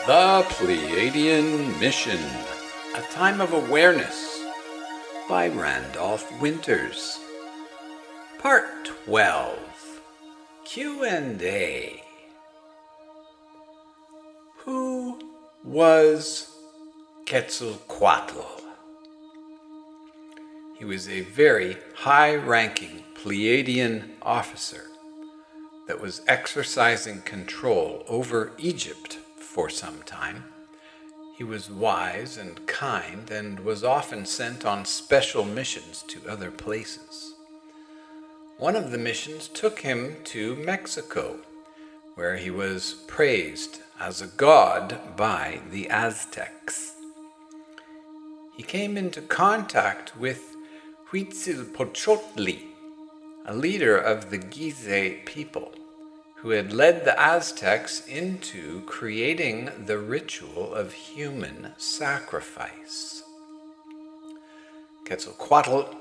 The Pleiadian Mission, A Time of Awareness by Randolph Winters. Part 12, Q&A. Who was Quetzalcoatl? He was a very high-ranking Pleiadian officer that was exercising control over Egypt for some time. He was wise and kind and was often sent on special missions to other places. One of the missions took him to Mexico, where he was praised as a god by the Aztecs. He came into contact with Huitzilopochtli, a leader of the Gize people, who had led the Aztecs into creating the ritual of human sacrifice. Quetzalcoatl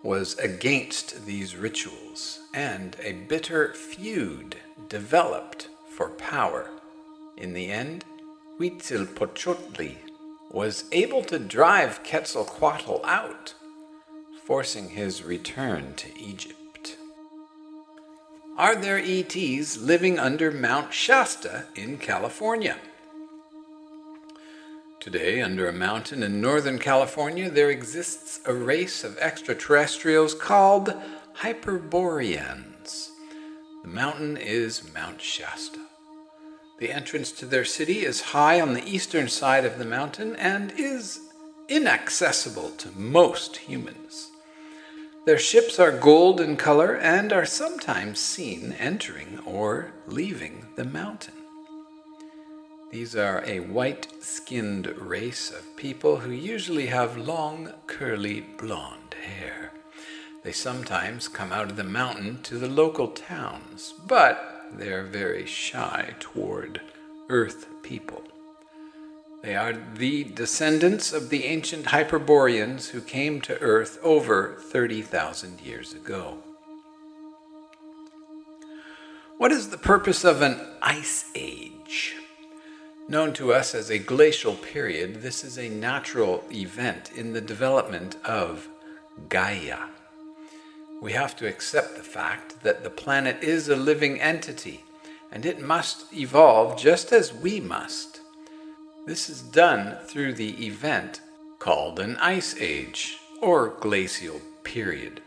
was against these rituals, and a bitter feud developed for power. In the end, Huitzilopochtli was able to drive Quetzalcoatl out, forcing his return to Egypt. Are there ETs living under Mount Shasta in California? Today, under a mountain in Northern California, there exists a race of extraterrestrials called Hyperboreans. The mountain is Mount Shasta. The entrance to their city is high on the eastern side of the mountain and is inaccessible to most humans. Their ships are gold in color and are sometimes seen entering or leaving the mountain. These are a white-skinned race of people who usually have long, curly, blonde hair. They sometimes come out of the mountain to the local towns, but they are very shy toward Earth people. They are the descendants of the ancient Hyperboreans who came to Earth over 30,000 years ago. What is the purpose of an ice age? Known to us as a glacial period, this is a natural event in the development of Gaia. We have to accept the fact that the planet is a living entity, and it must evolve just as we must. This is done through the event called an ice age, or glacial period.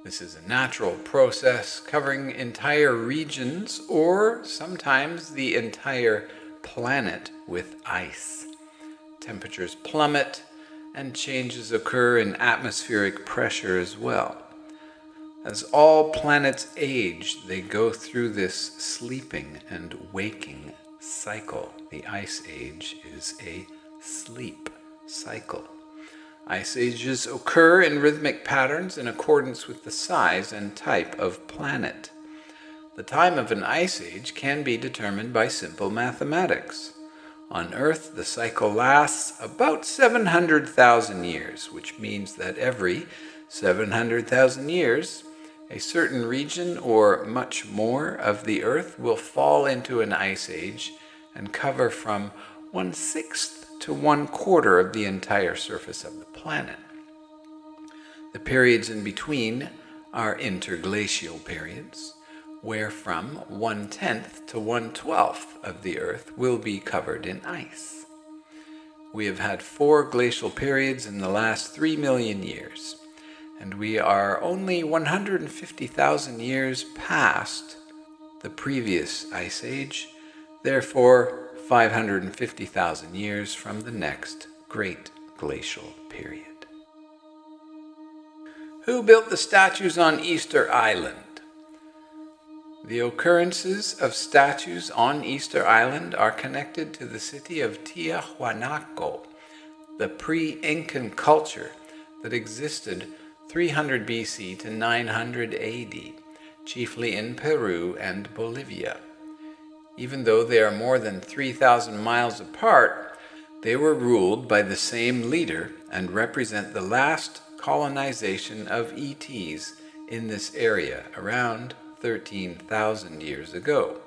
This is a natural process covering entire regions, or sometimes the entire planet, with ice. Temperatures plummet, and changes occur in atmospheric pressure as well. As all planets age, they go through this sleeping and waking cycle. The ice age is a sleep cycle. Ice ages occur in rhythmic patterns in accordance with the size and type of planet. The time of an ice age can be determined by simple mathematics. On Earth, the cycle lasts about 700,000 years, which means that every 700,000 years, a certain region or much more of the Earth will fall into an ice age and cover from 1/6 to 1/4 of the entire surface of the planet. The periods in between are interglacial periods, where from 1/10 to 1/12 of the Earth will be covered in ice. We have had 4 glacial periods in the last 3 million years. And we are only 150,000 years past the previous ice age, therefore 550,000 years from the next great glacial period. Who built the statues on Easter Island? The occurrences of statues on Easter Island are connected to the city of Tiahuanaco, the pre-Incan culture that existed 300 BC to 900 AD, chiefly in Peru and Bolivia. Even though they are more than 3,000 miles apart, they were ruled by the same leader and represent the last colonization of ETs in this area around 13,000 years ago.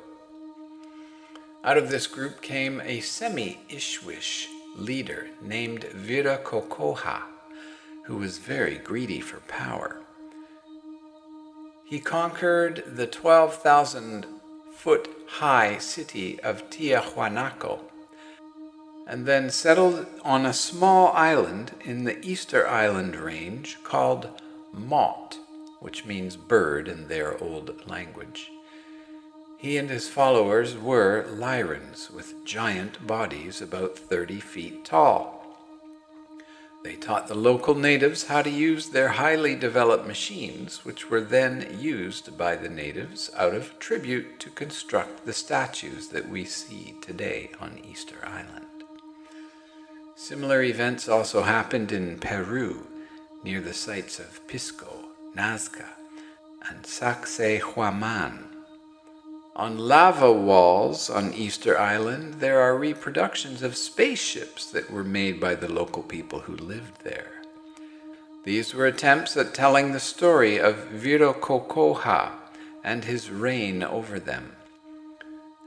Out of this group came a semi-Ishwish leader named Viracocha, who was very greedy for power. He conquered the 12,000-foot-high city of Tiahuanaco, and then settled on a small island in the Easter Island range called Mott, which means bird in their old language. He and his followers were Lyrans with giant bodies about 30 feet tall. They taught the local natives how to use their highly developed machines, which were then used by the natives out of tribute to construct the statues that we see today on Easter Island. Similar events also happened in Peru, near the sites of Pisco, Nazca, and Sacsayhuaman. On lava walls on Easter Island, there are reproductions of spaceships that were made by the local people who lived there. These were attempts at telling the story of Viracocha and his reign over them.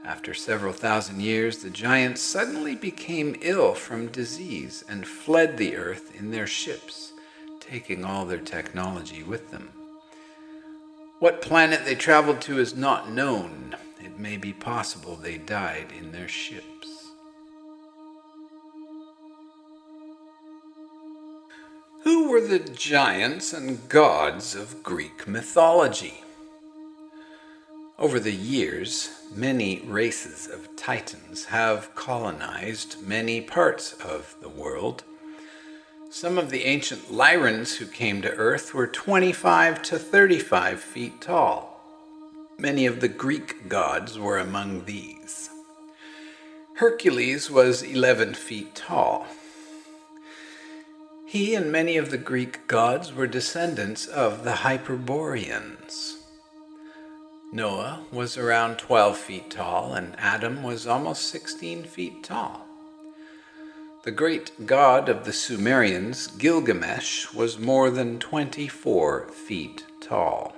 After several thousand years, the giants suddenly became ill from disease and fled the earth in their ships, taking all their technology with them. What planet they traveled to is not known. It may be possible they died in their ships. Who were the giants and gods of Greek mythology? Over the years, many races of Titans have colonized many parts of the world. Some of the ancient Lyrans who came to Earth were 25 to 35 feet tall. Many of the Greek gods were among these. Hercules was 11 feet tall. He and many of the Greek gods were descendants of the Hyperboreans. Noah was around 12 feet tall, and Adam was almost 16 feet tall. The great god of the Sumerians, Gilgamesh, was more than 24 feet tall.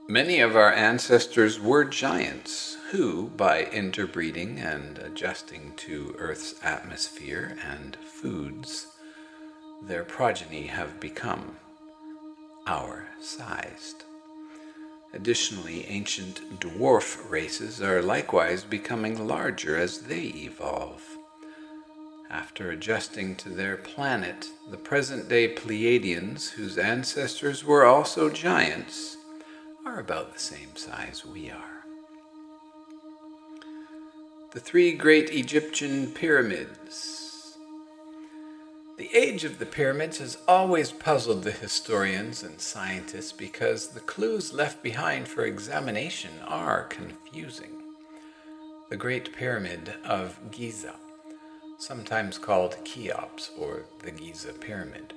Many of our ancestors were giants who, by interbreeding and adjusting to Earth's atmosphere and foods, their progeny have become our-sized. Additionally, ancient dwarf races are likewise becoming larger as they evolve. After adjusting to their planet, the present-day Pleiadians, whose ancestors were also giants, are about the same size we are. The three great Egyptian pyramids. The age of the pyramids has always puzzled the historians and scientists because the clues left behind for examination are confusing. The Great Pyramid of Giza, sometimes called Cheops or the Giza Pyramid,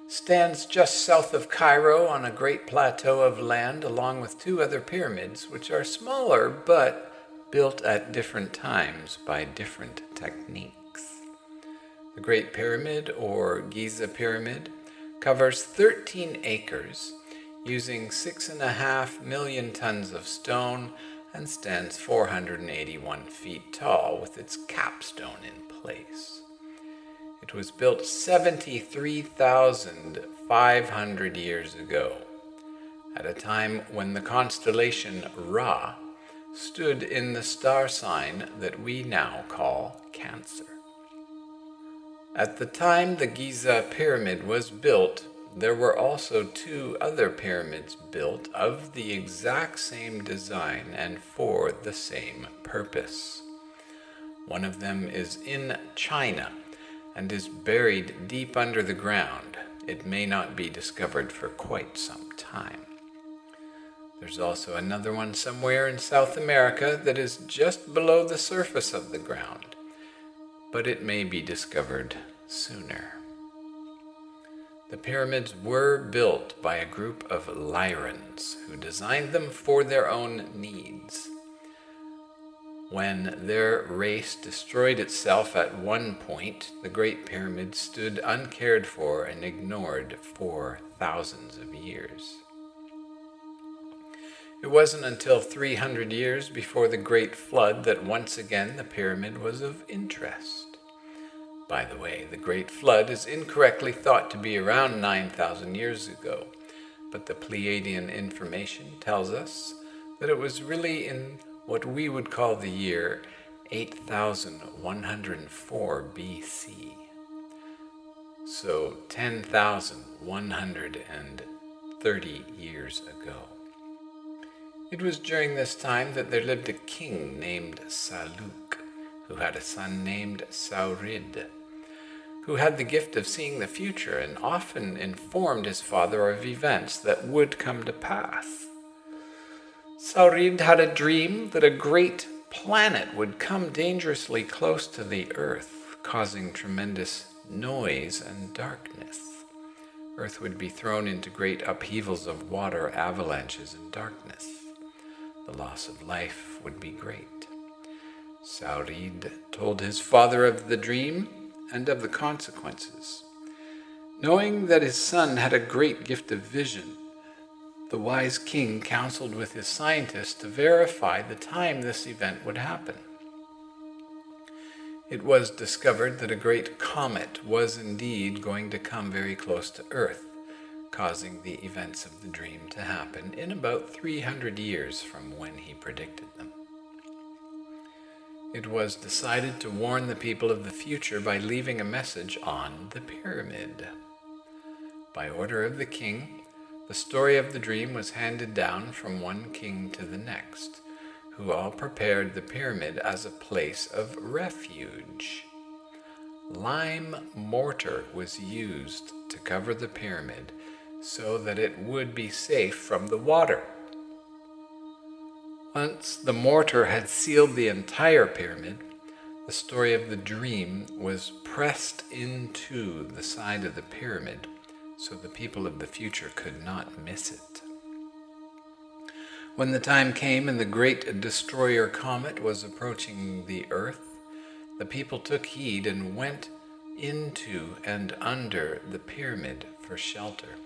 stands just south of Cairo on a great plateau of land along with two other pyramids which are smaller but built at different times by different techniques. The Great Pyramid or Giza Pyramid covers 13 acres using 6.5 million tons of stone and stands 481 feet tall with its capstone in place. It was built 73,500 years ago, at a time when the constellation Ra stood in the star sign that we now call Cancer. At the time the Giza Pyramid was built, there were also two other pyramids built of the exact same design and for the same purpose. One of them is in China and is buried deep under the ground. It may not be discovered for quite some time. There's also another one somewhere in South America that is just below the surface of the ground, but it may be discovered sooner. The pyramids were built by a group of Lyrans who designed them for their own needs. When their race destroyed itself at one point, the Great Pyramid stood uncared for and ignored for thousands of years. It wasn't until 300 years before the Great Flood that once again the pyramid was of interest. By the way, the Great Flood is incorrectly thought to be around 9,000 years ago, but the Pleiadian information tells us that it was really in what we would call the year 8104 BC. So 10,130 years ago. It was during this time that there lived a king named Saluk, who had a son named Saurid, who had the gift of seeing the future and often informed his father of events that would come to pass. Saurid had a dream that a great planet would come dangerously close to the Earth, causing tremendous noise and darkness. Earth would be thrown into great upheavals of water, avalanches, and darkness. The loss of life would be great. Saurid told his father of the dream and of the consequences. Knowing that his son had a great gift of vision, the wise king counseled with his scientists to verify the time this event would happen. It was discovered that a great comet was indeed going to come very close to Earth, causing the events of the dream to happen in about 300 years from when he predicted them. It was decided to warn the people of the future by leaving a message on the pyramid. By order of the king, the story of the dream was handed down from one king to the next, who all prepared the pyramid as a place of refuge. Lime mortar was used to cover the pyramid so that it would be safe from the water. Once the mortar had sealed the entire pyramid, the story of the dream was pressed into the side of the pyramid so the people of the future could not miss it. When the time came and the great destroyer comet was approaching the Earth, the people took heed and went into and under the pyramid for shelter.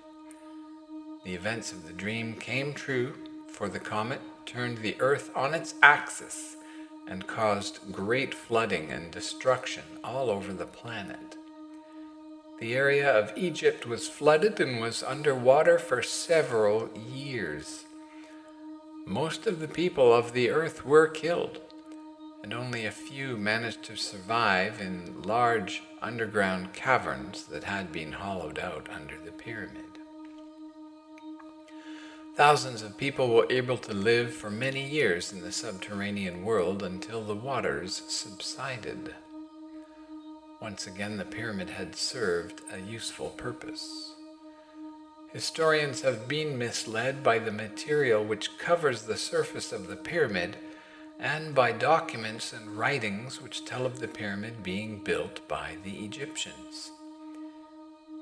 The events of the dream came true, for the comet turned the Earth on its axis and caused great flooding and destruction all over the planet. The area of Egypt was flooded and was underwater for several years. Most of the people of the Earth were killed, and only a few managed to survive in large underground caverns that had been hollowed out under the pyramid. Thousands of people were able to live for many years in the subterranean world until the waters subsided. Once again, the pyramid had served a useful purpose. Historians have been misled by the material which covers the surface of the pyramid and by documents and writings which tell of the pyramid being built by the Egyptians.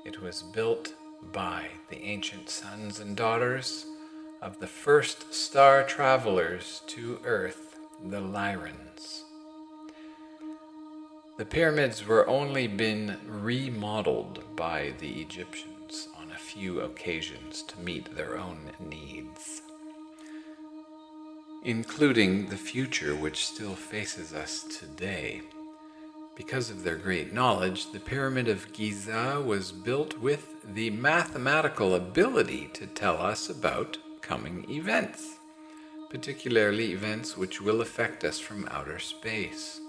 It was built by the ancient sons and daughters of the first star travelers to Earth, the Lyrans. The pyramids were only been remodeled by the Egyptians on a few occasions to meet their own needs, including the future which still faces us today. Because of their great knowledge, the Pyramid of Giza was built with the mathematical ability to tell us about coming events, particularly events which will affect us from outer space.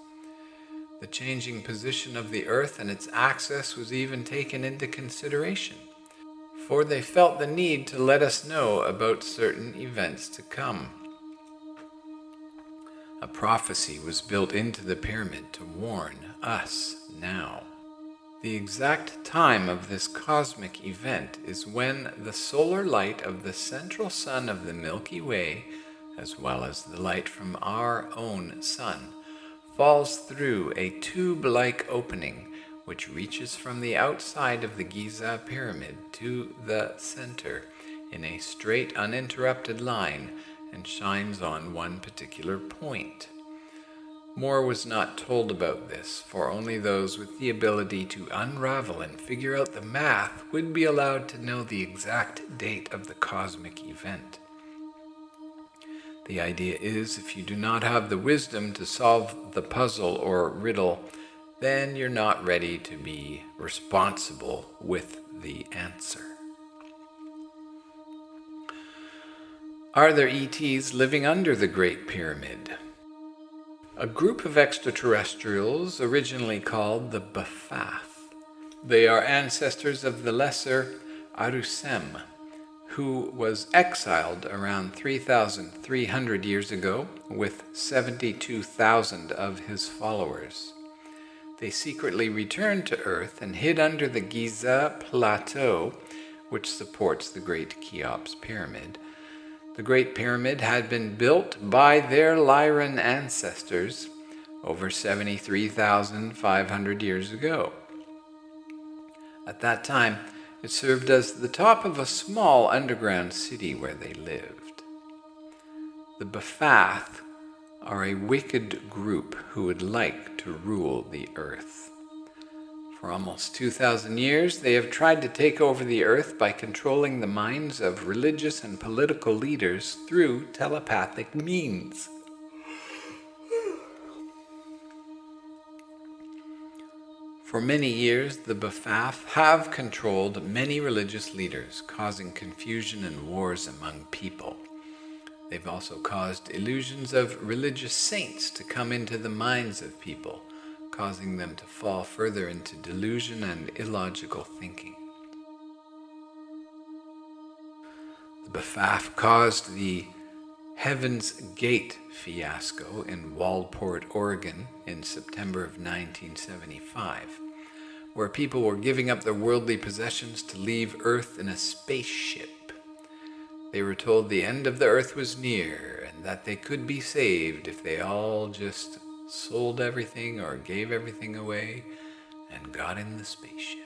The changing position of the Earth and its axis was even taken into consideration, for they felt the need to let us know about certain events to come. A prophecy was built into the pyramid to warn us now. The exact time of this cosmic event is when the solar light of the central sun of the Milky Way, as well as the light from our own sun, falls through a tube-like opening which reaches from the outside of the Giza pyramid to the center in a straight, uninterrupted line and shines on one particular point. More was not told about this, for only those with the ability to unravel and figure out the math would be allowed to know the exact date of the cosmic event. The idea is, if you do not have the wisdom to solve the puzzle or riddle, then you're not ready to be responsible with the answer. Are there ETs living under the Great Pyramid? A group of extraterrestrials originally called the Ba'ath. They are ancestors of the lesser Arusem, who was exiled around 3,300 years ago with 72,000 of his followers. They secretly returned to Earth and hid under the Giza Plateau, which supports the Great Cheops Pyramid. The Great Pyramid had been built by their Lyran ancestors over 73,500 years ago. At that time, it served as the top of a small underground city where they lived. The Ba'ath are a wicked group who would like to rule the earth. For almost 2,000 years, they have tried to take over the earth by controlling the minds of religious and political leaders through telepathic means. For many years, the Ba'ath have controlled many religious leaders, causing confusion and wars among people. They've also caused illusions of religious saints to come into the minds of people, causing them to fall further into delusion and illogical thinking. The Ba'ath caused the Heaven's Gate fiasco in Waldport, Oregon in September of 1975, where people were giving up their worldly possessions to leave Earth in a spaceship. They were told the end of the earth was near and that they could be saved if they all just sold everything or gave everything away and got in the spaceship.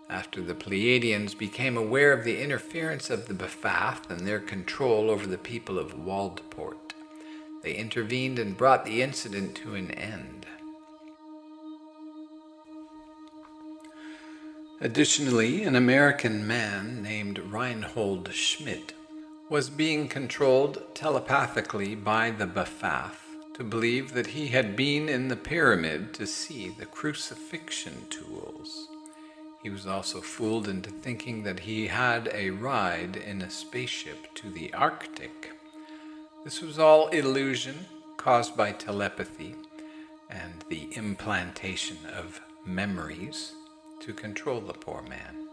After the Pleiadians became aware of the interference of the Ba'ath and their control over the people of Waldport, they intervened and brought the incident to an end. Additionally, an American man named Reinhold Schmidt was being controlled telepathically by the Ba'ath to believe that he had been in the pyramid to see the crucifixion tools. He was also fooled into thinking that he had a ride in a spaceship to the Arctic. This was all illusion caused by telepathy and the implantation of memories to control the poor man.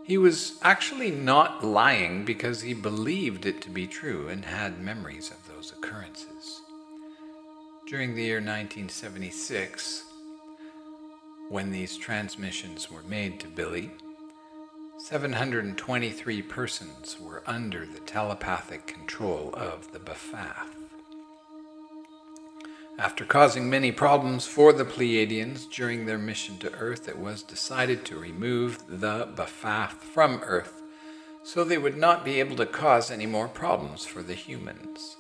He was actually not lying because he believed it to be true and had memories of those occurrences. During the year 1976, when these transmissions were made to Billy, 723 persons were under the telepathic control of the Ba'ath. After causing many problems for the Pleiadians during their mission to Earth, it was decided to remove the Ba'ath from Earth so they would not be able to cause any more problems for the humans.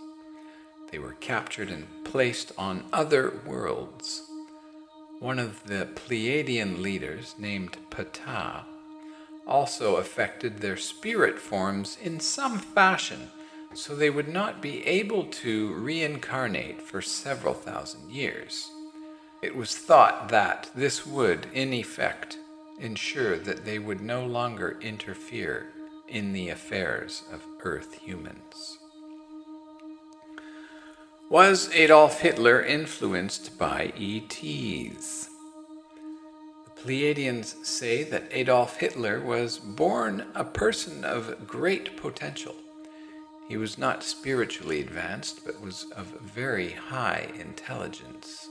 They were captured and placed on other worlds. One of the Pleiadian leaders, named Ptah, also affected their spirit forms in some fashion, so they would not be able to reincarnate for several thousand years. It was thought that this would, in effect, ensure that they would no longer interfere in the affairs of Earth humans. Was Adolf Hitler influenced by ETs? The Pleiadians say that Adolf Hitler was born a person of great potential. He was not spiritually advanced, but was of very high intelligence.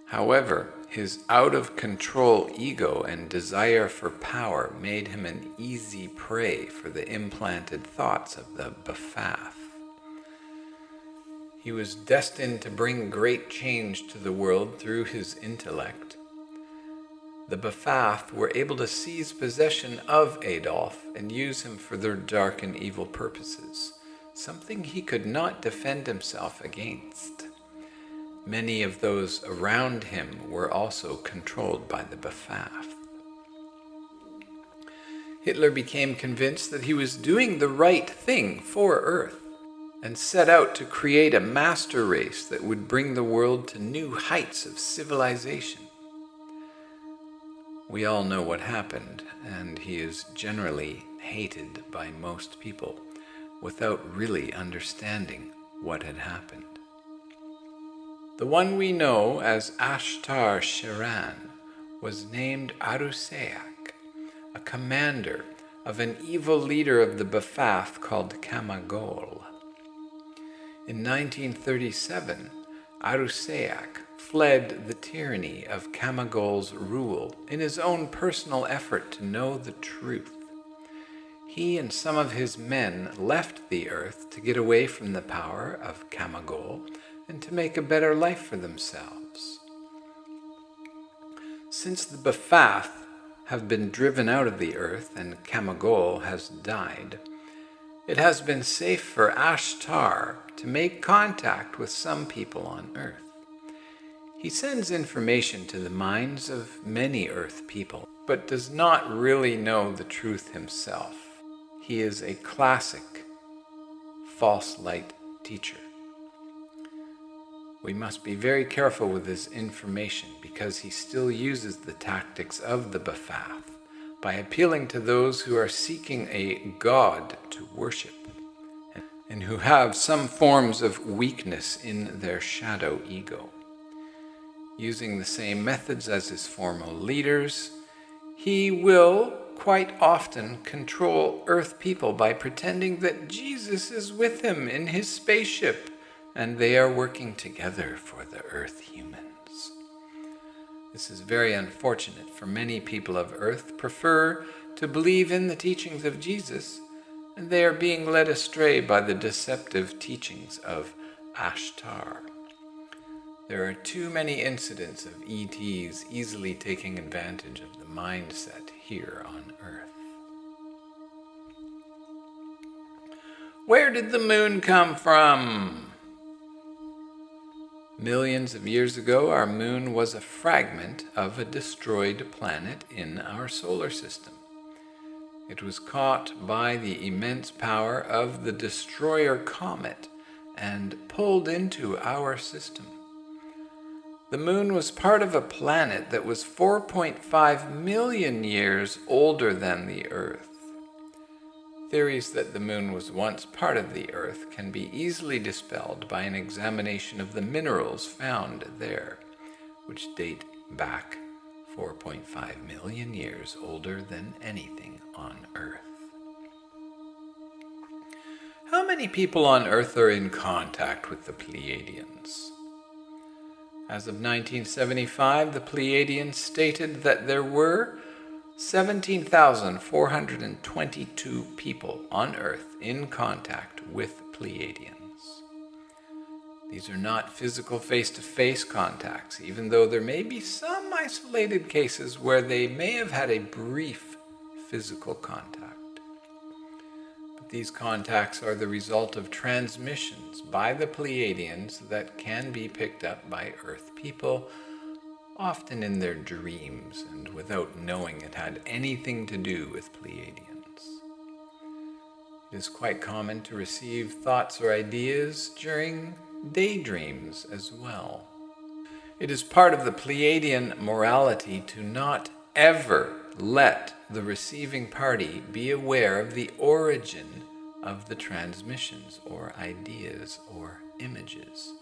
However, his out-of-control ego and desire for power made him an easy prey for the implanted thoughts of the Ba'ath. He was destined to bring great change to the world through his intellect. The Ba'ath were able to seize possession of Adolf and use him for their dark and evil purposes, something he could not defend himself against. Many of those around him were also controlled by the Ba'ath. Hitler became convinced that he was doing the right thing for Earth, and set out to create a master race that would bring the world to new heights of civilization. We all know what happened, and he is generally hated by most people without really understanding what had happened. The one we know as Ashtar Shiran was named Aruseak, a commander of an evil leader of the Bafath called Kamagol. In 1937, Aruseak fled the tyranny of Kamagol's rule in his own personal effort to know the truth. He and some of his men left the earth to get away from the power of Kamagol and to make a better life for themselves. Since the Bafath have been driven out of the earth and Kamagol has died, it has been safe for Ashtar to make contact with some people on earth. He sends information to the minds of many earth people, but does not really know the truth himself. He is a classic false light teacher. We must be very careful with his information because he still uses the tactics of the Bafath by appealing to those who are seeking a god to worship and who have some forms of weakness in their shadow ego. Using the same methods as his former leaders, he will quite often control earth people by pretending that Jesus is with him in his spaceship and they are working together for the earth humans. This is very unfortunate, for many people of earth prefer to believe in the teachings of Jesus, and they are being led astray by the deceptive teachings of Ashtar. There are too many incidents of ETs easily taking advantage of the mindset here on Earth. Where did the moon come from? Millions of years ago, our moon was a fragment of a destroyed planet in our solar system. It was caught by the immense power of the destroyer comet and pulled into our system. The moon was part of a planet that was 4.5 million years older than the Earth. Theories that the moon was once part of the Earth can be easily dispelled by an examination of the minerals found there, which date back 4.5 million years older than anything on Earth. How many people on Earth are in contact with the Pleiadians? As of 1975, the Pleiadians stated that there were 17,422 people on Earth in contact with Pleiadians. These are not physical face-to-face contacts, even though there may be some isolated cases where they may have had a brief physical contact. But these contacts are the result of transmissions by the Pleiadians that can be picked up by Earth people, often in their dreams and without knowing it had anything to do with Pleiadians. It is quite common to receive thoughts or ideas during daydreams as well. It is part of the Pleiadian morality to not ever let the receiving party be aware of the origin of the transmissions or ideas or images,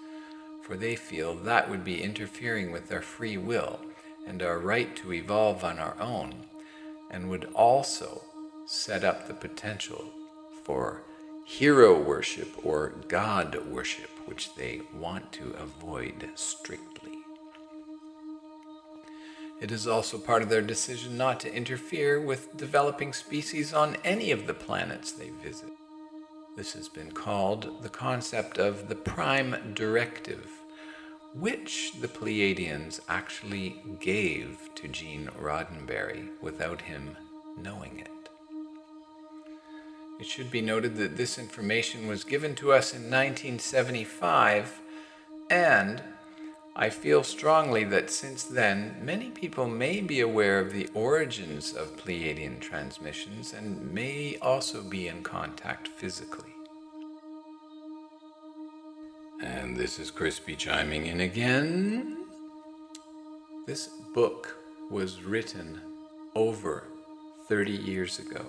for they feel that would be interfering with our free will and our right to evolve on our own, and would also set up the potential for hero worship or God worship, which they want to avoid strictly. It is also part of their decision not to interfere with developing species on any of the planets they visit. This has been called the concept of the Prime Directive, which the Pleiadians actually gave to Gene Roddenberry without him knowing it. It should be noted that this information was given to us in 1975, and I feel strongly that since then, many people may be aware of the origins of Pleiadian transmissions and may also be in contact physically. And this is Crispy chiming in again. This book was written over 30 years ago,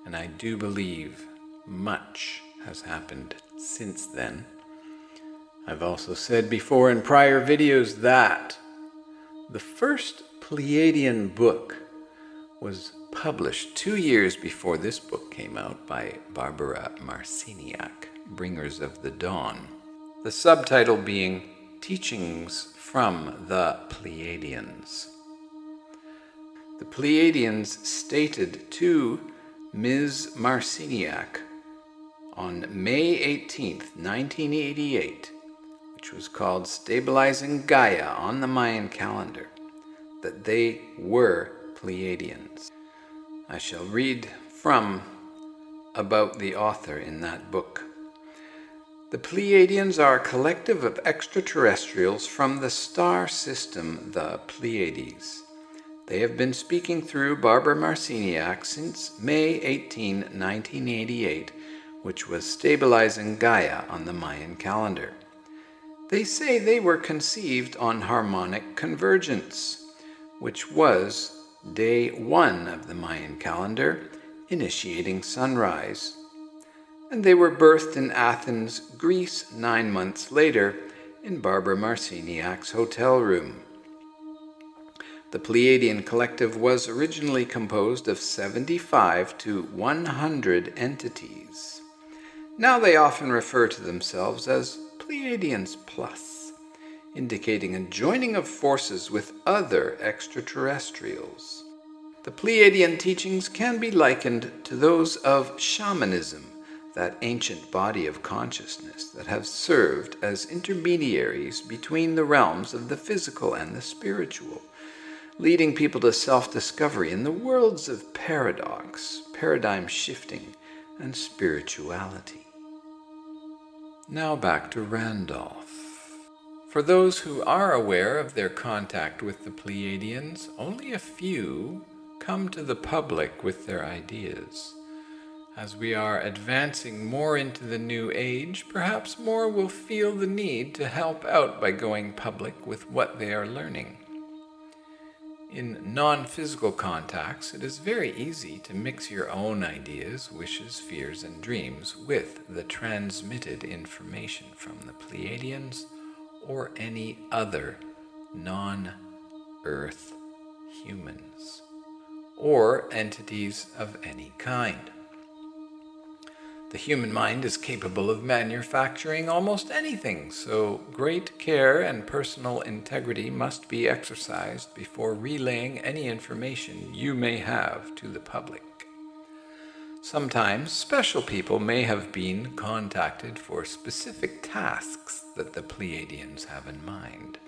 and I do believe much has happened since then. I've also said before in prior videos that the first Pleiadian book was published 2 years before this book came out by Barbara Marciniak, Bringers of the Dawn. The subtitle being Teachings from the Pleiadians. The Pleiadians stated to Ms. Marciniak on May 18th, 1988, which was called Stabilizing Gaia on the Mayan calendar, that they were Pleiadians. I shall read from about the author in that book. The Pleiadians are a collective of extraterrestrials from the star system, the Pleiades. They have been speaking through Barbara Marciniak since May 18, 1988, which was stabilizing Gaia on the Mayan calendar. They say they were conceived on harmonic convergence, which was day 1 of the Mayan calendar, initiating sunrise. And they were birthed in Athens, Greece 9 months later in Barbara Marciniak's hotel room. The Pleiadian collective was originally composed of 75 to 100 entities. Now they often refer to themselves as Pleiadians Plus, indicating a joining of forces with other extraterrestrials. The Pleiadian teachings can be likened to those of shamanism, that ancient body of consciousness that have served as intermediaries between the realms of the physical and the spiritual, leading people to self-discovery in the worlds of paradox, paradigm shifting, and spirituality. Now back to Randolph. For those who are aware of their contact with the Pleiadians, only a few come to the public with their ideas. As we are advancing more into the new age, perhaps more will feel the need to help out by going public with what they are learning. In non-physical contacts, it is very easy to mix your own ideas, wishes, fears, and dreams with the transmitted information from the Pleiadians or any other non-Earth humans or entities of any kind. The human mind is capable of manufacturing almost anything, so great care and personal integrity must be exercised before relaying any information you may have to the public. Sometimes special people may have been contacted for specific tasks that the Pleiadians have in mind.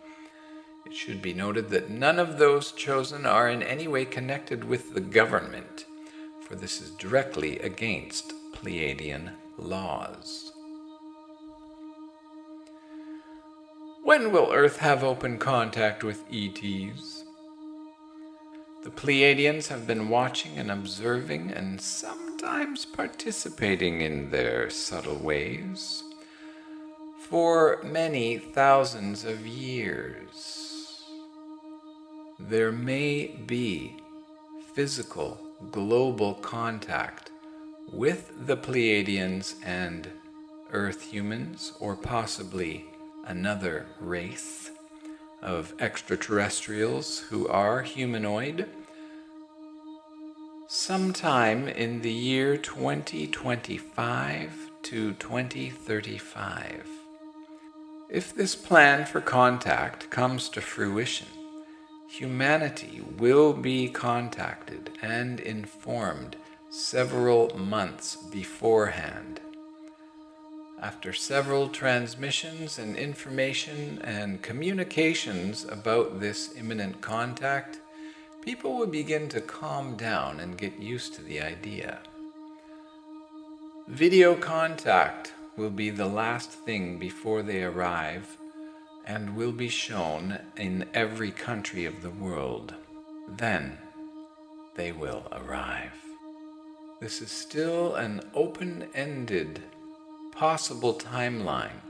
It should be noted that none of those chosen are in any way connected with the government, for this is directly against Pleiadian laws. When will Earth have open contact with ETs? The Pleiadians have been watching and observing and sometimes participating in their subtle ways for many thousands of years. There may be physical global contact with the Pleiadians and Earth humans, or possibly another race of extraterrestrials who are humanoid, sometime in the year 2025 to 2035. If this plan for contact comes to fruition, humanity will be contacted and informed several months beforehand. After several transmissions and information and communications about this imminent contact, people will begin to calm down and get used to the idea. Video contact will be the last thing before they arrive and will be shown in every country of the world. Then they will arrive. This is still an open-ended possible timeline,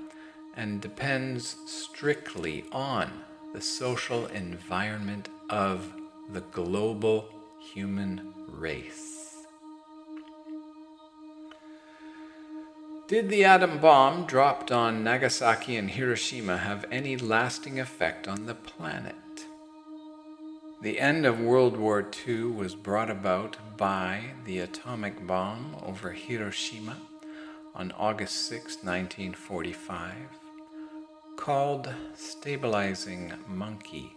and depends strictly on the social environment of the global human race. Did the atom bomb dropped on Nagasaki and Hiroshima have any lasting effect on the planet? The end of World War II was brought about by the atomic bomb over Hiroshima on August 6, 1945, called Stabilizing Monkey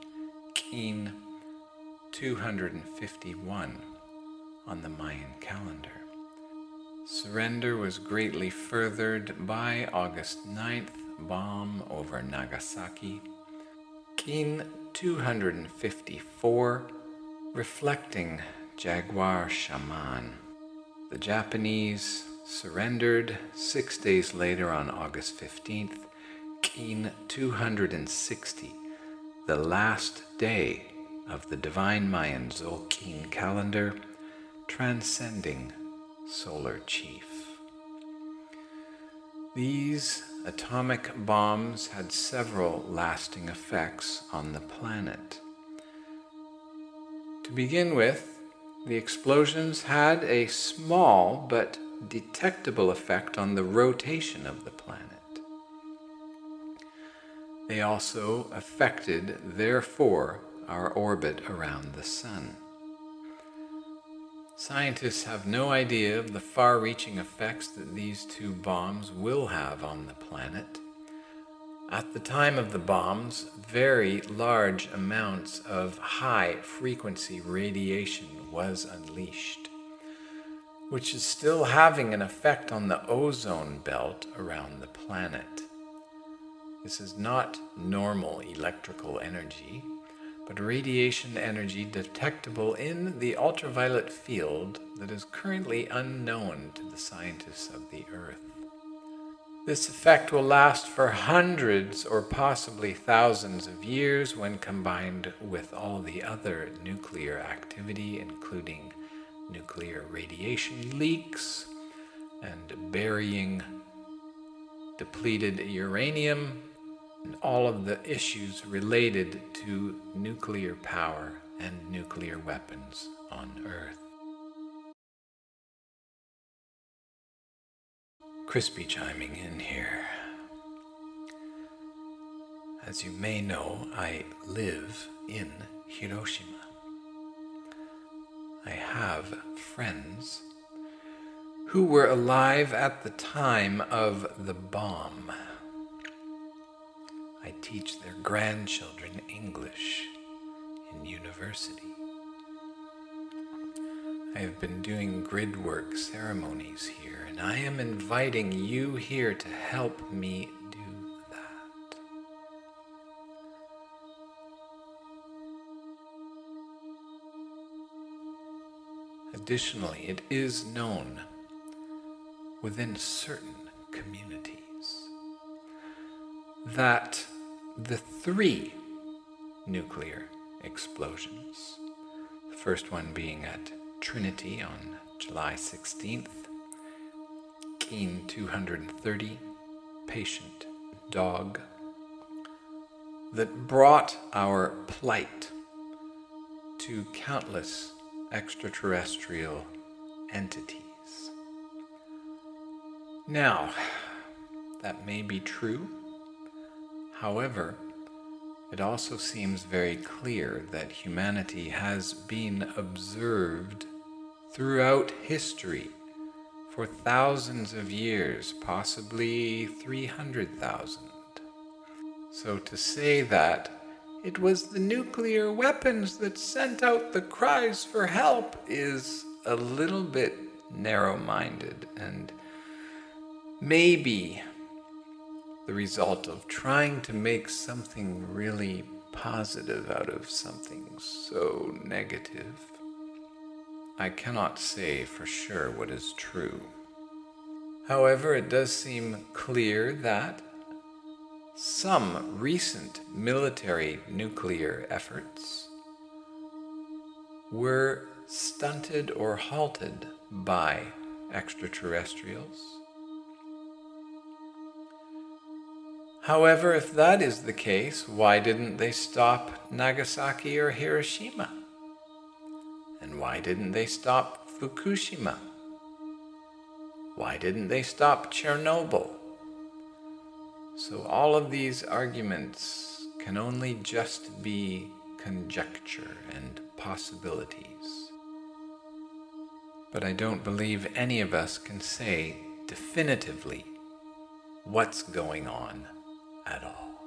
Keen 251 on the Mayan calendar. Surrender was greatly furthered by August 9th bomb over Nagasaki, Keen 254, reflecting Jaguar Shaman. The Japanese surrendered 6 days later on August 15th, Keen 260, the last day of the divine Mayan Tzolk'in calendar, transcending Solar Chief. These atomic bombs had several lasting effects on the planet. To begin with, the explosions had a small but detectable effect on the rotation of the planet. They also affected, therefore, our orbit around the Sun. Scientists have no idea of the far-reaching effects that these two bombs will have on the planet. At the time of the bombs, very large amounts of high-frequency radiation was unleashed, which is still having an effect on the ozone belt around the planet. This is not normal electrical energy, but radiation energy detectable in the ultraviolet field that is currently unknown to the scientists of the Earth. This effect will last for hundreds or possibly thousands of years when combined with all the other nuclear activity, including nuclear radiation leaks and burying depleted uranium, and all of the issues related to nuclear power and nuclear weapons on Earth. Crispy chiming in here. As you may know, I live in Hiroshima. I have friends who were alive at the time of the bomb. I teach their grandchildren English in university. I have been doing grid work ceremonies here, and I am inviting you here to help me do that. Additionally, it is known within certain communities that the 3 nuclear explosions, the first one being at Trinity on July 16th, Keen 230, patient dog, that brought our plight to countless extraterrestrial entities. Now, that may be true. However, it also seems very clear that humanity has been observed throughout history for thousands of years, possibly 300,000. So to say that it was the nuclear weapons that sent out the cries for help is a little bit narrow-minded and maybe the result of trying to make something really positive out of something so negative. I cannot say for sure what is true. However, it does seem clear that some recent military nuclear efforts were stunted or halted by extraterrestrials. However, if that is the case, why didn't they stop Nagasaki or Hiroshima? And why didn't they stop Fukushima? Why didn't they stop Chernobyl? So all of these arguments can only just be conjecture and possibilities. But I don't believe any of us can say definitively what's going on at all.